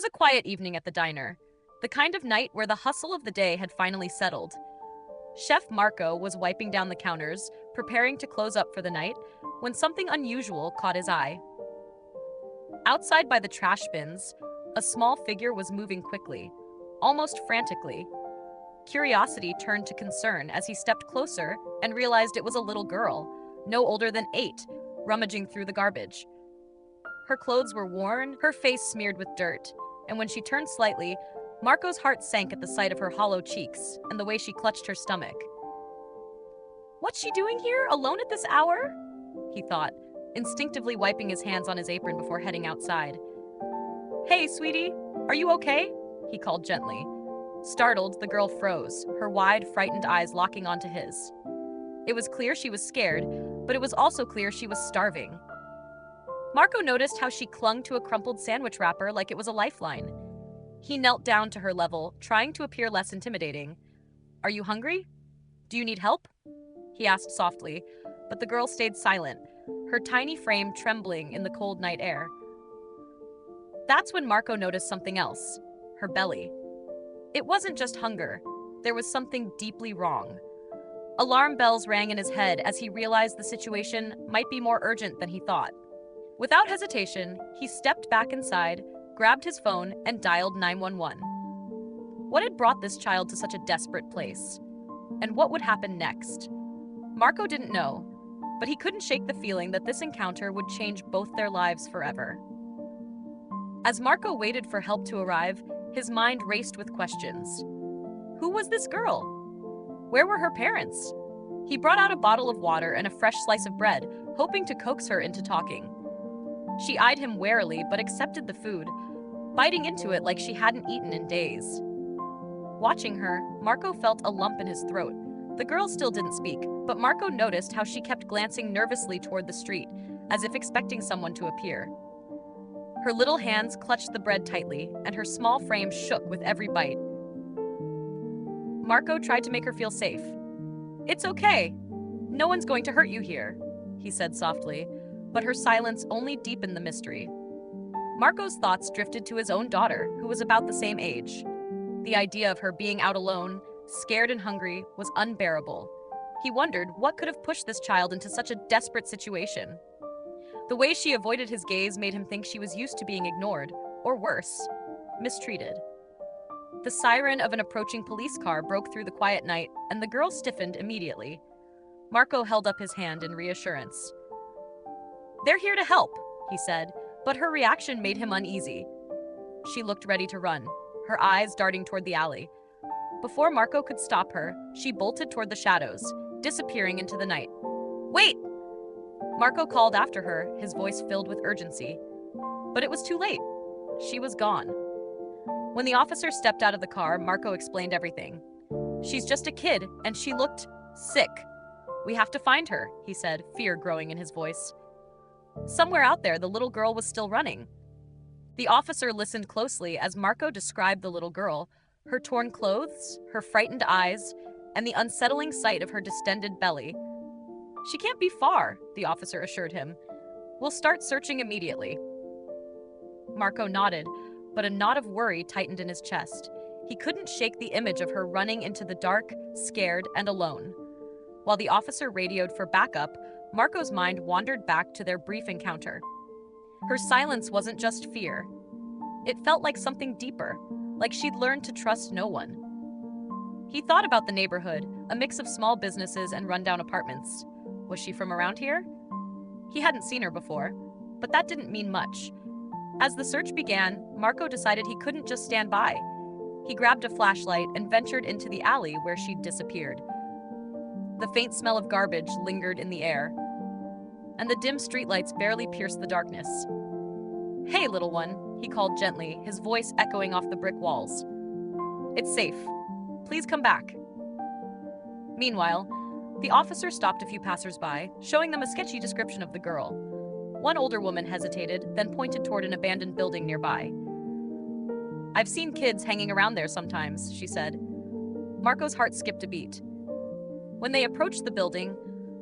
was a quiet evening at the diner, the kind of night where the hustle of the day had finally settled. Chef Marco was wiping down the counters, preparing to close up for the night, when something unusual caught his eye. Outside by the trash bins, a small figure was moving quickly, almost frantically. Curiosity turned to concern as he stepped closer and realized it was a little girl, no older than 8, rummaging through the garbage. Her clothes were worn, her face smeared with dirt, and when she turned slightly, Marco's heart sank at the sight of her hollow cheeks and the way she clutched her stomach. "What's she doing here, alone at this hour?" he thought, instinctively wiping his hands on his apron before heading outside. "Hey, sweetie, are you okay?" he called gently. Startled, the girl froze, her wide, frightened eyes locking onto his. It was clear she was scared, but it was also clear she was starving. Marco noticed how she clung to a crumpled sandwich wrapper like it was a lifeline. He knelt down to her level, trying to appear less intimidating. "Are you hungry? Do you need help?" he asked softly, but the girl stayed silent, her tiny frame trembling in the cold night air. That's when Marco noticed something else: her belly. It wasn't just hunger. There was something deeply wrong. Alarm bells rang in his head as he realized the situation might be more urgent than he thought. Without hesitation, he stepped back inside, grabbed his phone, and dialed 911. What had brought this child to such a desperate place? And what would happen next? Marco didn't know, but he couldn't shake the feeling that this encounter would change both their lives forever. As Marco waited for help to arrive, his mind raced with questions. Who was this girl? Where were her parents? He brought out a bottle of water and a fresh slice of bread, hoping to coax her into talking. She eyed him warily but accepted the food, biting into it like she hadn't eaten in days. Watching her, Marco felt a lump in his throat. The girl still didn't speak, but Marco noticed how she kept glancing nervously toward the street, as if expecting someone to appear. Her little hands clutched the bread tightly, and her small frame shook with every bite. Marco tried to make her feel safe. "It's okay. No one's going to hurt you here," he said softly, but her silence only deepened the mystery. Marco's thoughts drifted to his own daughter, who was about the same age. The idea of her being out alone, scared and hungry, was unbearable. He wondered what could have pushed this child into such a desperate situation. The way she avoided his gaze made him think she was used to being ignored, or worse, mistreated. The siren of an approaching police car broke through the quiet night, and the girl stiffened immediately. Marco held up his hand in reassurance. "They're here to help," he said, but her reaction made him uneasy. She looked ready to run, her eyes darting toward the alley. Before Marco could stop her, she bolted toward the shadows, disappearing into the night. "Wait!" Marco called after her, his voice filled with urgency. But it was too late. She was gone. When the officer stepped out of the car, Marco explained everything. "She's just a kid, and she looked sick. We have to find her," he said, fear growing in his voice. Somewhere out there, the little girl was still running. The officer listened closely as Marco described the little girl, her torn clothes, her frightened eyes, and the unsettling sight of her distended belly. "She can't be far," the officer assured him. "We'll start searching immediately." Marco nodded, but a knot of worry tightened in his chest. He couldn't shake the image of her running into the dark, scared, and alone. While the officer radioed for backup, Marco's mind wandered back to their brief encounter. Her silence wasn't just fear. It felt like something deeper, like she'd learned to trust no one. He thought about the neighborhood, a mix of small businesses and rundown apartments. Was she from around here? He hadn't seen her before, but that didn't mean much. As the search began, Marco decided he couldn't just stand by. He grabbed a flashlight and ventured into the alley where she'd disappeared. The faint smell of garbage lingered in the air, and the dim streetlights barely pierced the darkness. "Hey, little one," he called gently, his voice echoing off the brick walls. "It's safe. Please come back." Meanwhile, the officer stopped a few passersby, showing them a sketchy description of the girl. One older woman hesitated, then pointed toward an abandoned building nearby. "I've seen kids hanging around there sometimes," she said. Marco's heart skipped a beat. When they approached the building,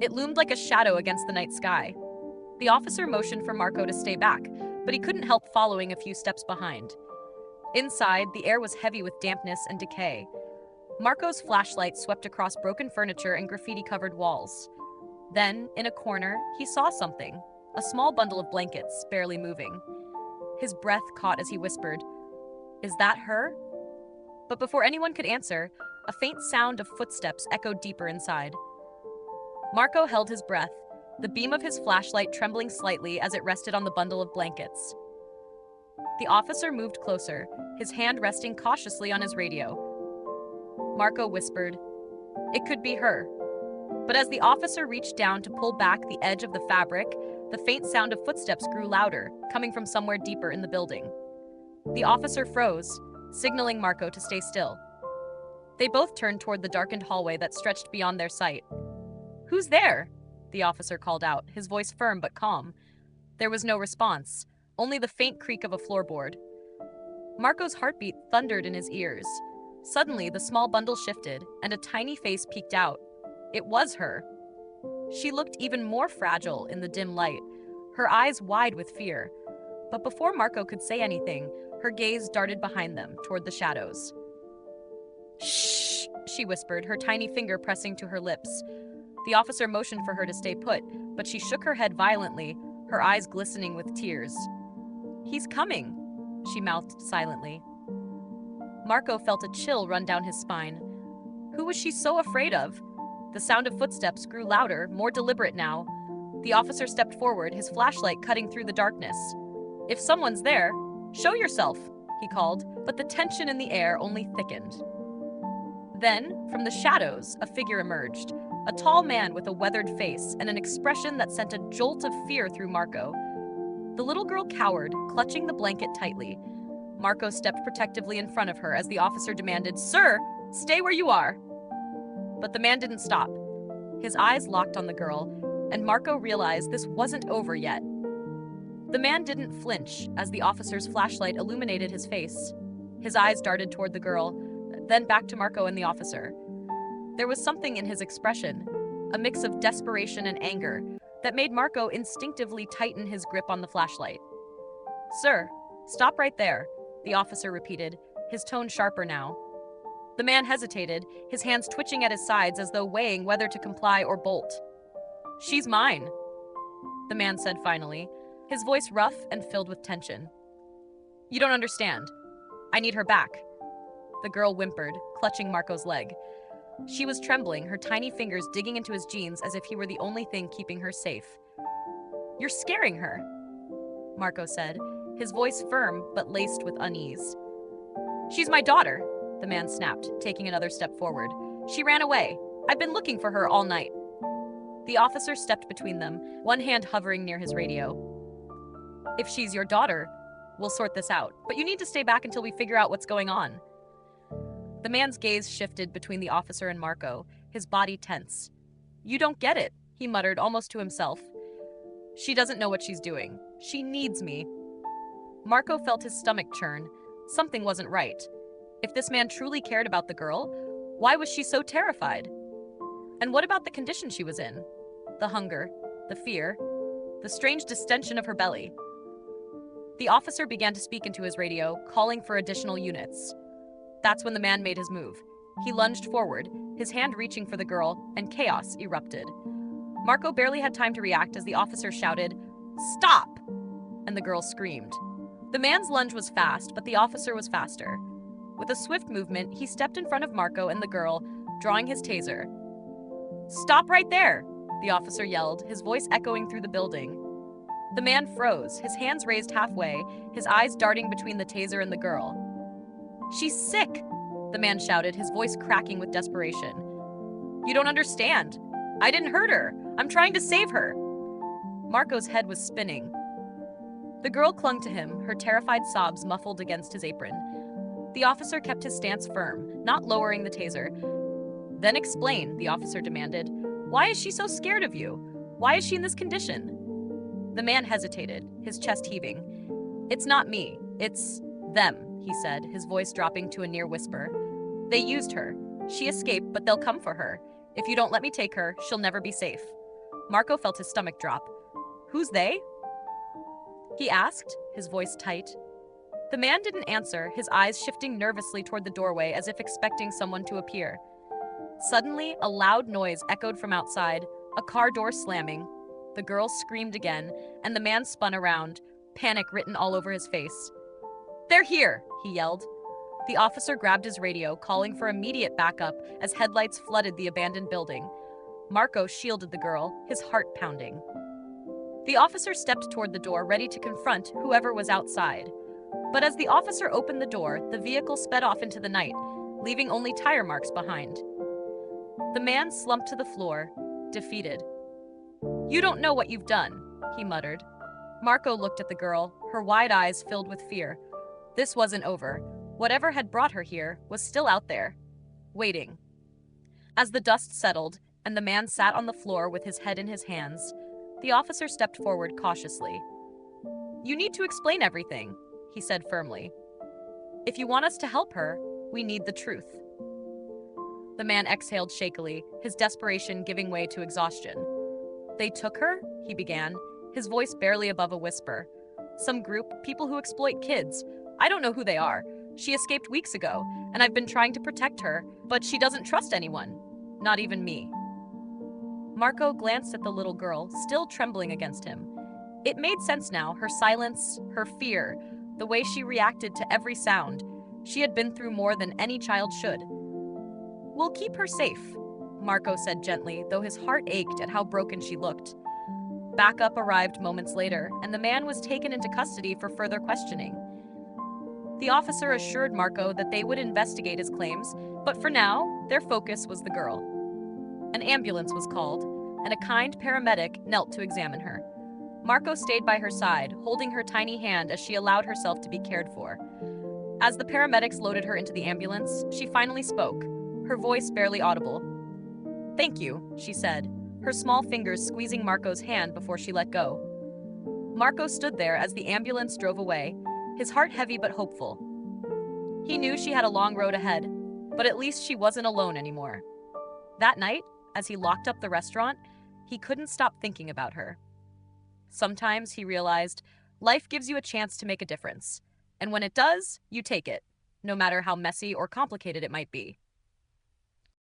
it loomed like a shadow against the night sky. The officer motioned for Marco to stay back, but he couldn't help following a few steps behind. Inside, the air was heavy with dampness and decay. Marco's flashlight swept across broken furniture and graffiti-covered walls. Then, in a corner, he saw something, a small bundle of blankets, barely moving. His breath caught as he whispered, "Is that her?" But before anyone could answer, a faint sound of footsteps echoed deeper inside. Marco held his breath, the beam of his flashlight trembling slightly as it rested on the bundle of blankets. The officer moved closer, his hand resting cautiously on his radio. Marco whispered, "It could be her." But as the officer reached down to pull back the edge of the fabric, the faint sound of footsteps grew louder, coming from somewhere deeper in the building. The officer froze, signaling Marco to stay still. They both turned toward the darkened hallway that stretched beyond their sight. "Who's there?" the officer called out, his voice firm but calm. There was no response, only the faint creak of a floorboard. Marco's heartbeat thundered in his ears. Suddenly, the small bundle shifted, and a tiny face peeked out. It was her. She looked even more fragile in the dim light, her eyes wide with fear. But before Marco could say anything, her gaze darted behind them, toward the shadows. "Shh," she whispered, her tiny finger pressing to her lips. The officer motioned for her to stay put, but she shook her head violently, her eyes glistening with tears. "He's coming," she mouthed silently. Marco felt a chill run down his spine. Who was she so afraid of? The sound of footsteps grew louder, more deliberate now. The officer stepped forward, his flashlight cutting through the darkness. "If someone's there, show yourself," he called, but the tension in the air only thickened. Then, from the shadows, a figure emerged, a tall man with a weathered face and an expression that sent a jolt of fear through Marco. The little girl cowered, clutching the blanket tightly. Marco stepped protectively in front of her as the officer demanded, "Sir, stay where you are." But the man didn't stop. His eyes locked on the girl, and Marco realized this wasn't over yet. The man didn't flinch as the officer's flashlight illuminated his face. His eyes darted toward the girl, then back to Marco and the officer. There was something in his expression, a mix of desperation and anger, that made Marco instinctively tighten his grip on the flashlight. "Sir, stop right there," the officer repeated, his tone sharper now. The man hesitated, his hands twitching at his sides as though weighing whether to comply or bolt. "She's mine," the man said finally, his voice rough and filled with tension. "You don't understand. I need her back." The girl whimpered, clutching Marco's leg. She was trembling, her tiny fingers digging into his jeans as if he were the only thing keeping her safe. "You're scaring her," Marco said, his voice firm but laced with unease. "She's my daughter," the man snapped, taking another step forward. "She ran away. I've been looking for her all night." The officer stepped between them, one hand hovering near his radio. "If she's your daughter, we'll sort this out, but you need to stay back until we figure out what's going on." The man's gaze shifted between the officer and Marco, his body tense. "You don't get it," he muttered almost to himself. "She doesn't know what she's doing. She needs me." Marco felt his stomach churn. Something wasn't right. If this man truly cared about the girl, why was she so terrified? And what about the condition she was in? The hunger, the fear, the strange distension of her belly. The officer began to speak into his radio, calling for additional units. That's when the man made his move. He lunged forward, his hand reaching for the girl, and chaos erupted. Marco barely had time to react as the officer shouted, "Stop!" and the girl screamed. The man's lunge was fast, but the officer was faster. With a swift movement, he stepped in front of Marco and the girl, drawing his taser. "Stop right there!" the officer yelled, his voice echoing through the building. The man froze, his hands raised halfway, his eyes darting between the taser and the girl. "She's sick!" the man shouted, his voice cracking with desperation. "You don't understand. I didn't hurt her. I'm trying to save her." Marco's head was spinning. The girl clung to him, her terrified sobs muffled against his apron. The officer kept his stance firm, not lowering the taser. "Then explain," the officer demanded. "Why is she so scared of you? Why is she in this condition?" The man hesitated, his chest heaving. "It's not me. It's them," he said, his voice dropping to a near whisper. "They used her. She escaped, but they'll come for her. If you don't let me take her, she'll never be safe." Marco felt his stomach drop. "Who's they?" he asked, his voice tight. The man didn't answer, his eyes shifting nervously toward the doorway as if expecting someone to appear. Suddenly, a loud noise echoed from outside, a car door slamming. The girl screamed again, and the man spun around, panic written all over his face. "They're here!" he yelled. The officer grabbed his radio, calling for immediate backup as headlights flooded the abandoned building. Marco shielded the girl, his heart pounding. The officer stepped toward the door, ready to confront whoever was outside. But as the officer opened the door, the vehicle sped off into the night, leaving only tire marks behind. The man slumped to the floor, defeated. "You don't know what you've done," he muttered. Marco looked at the girl, her wide eyes filled with fear. This wasn't over. Whatever had brought her here was still out there, waiting. As the dust settled, and the man sat on the floor with his head in his hands, the officer stepped forward cautiously. "You need to explain everything," he said firmly. "If you want us to help her, we need the truth." The man exhaled shakily, his desperation giving way to exhaustion. "They took her?" he began, his voice barely above a whisper. "Some group, people who exploit kids. I don't know who they are. She escaped weeks ago, and I've been trying to protect her, but she doesn't trust anyone, not even me." Marco glanced at the little girl, still trembling against him. It made sense now, her silence, her fear, the way she reacted to every sound. She had been through more than any child should. "We'll keep her safe," Marco said gently, though his heart ached at how broken she looked. Backup arrived moments later, and the man was taken into custody for further questioning. The officer assured Marco that they would investigate his claims, but for now, their focus was the girl. An ambulance was called, and a kind paramedic knelt to examine her. Marco stayed by her side, holding her tiny hand as she allowed herself to be cared for. As the paramedics loaded her into the ambulance, she finally spoke, her voice barely audible. "Thank you," she said, her small fingers squeezing Marco's hand before she let go. Marco stood there as the ambulance drove away, his heart heavy but hopeful. He knew she had a long road ahead, but at least she wasn't alone anymore. That night, as he locked up the restaurant, he couldn't stop thinking about her. Sometimes, he realized, life gives you a chance to make a difference, and when it does, you take it, no matter how messy or complicated it might be.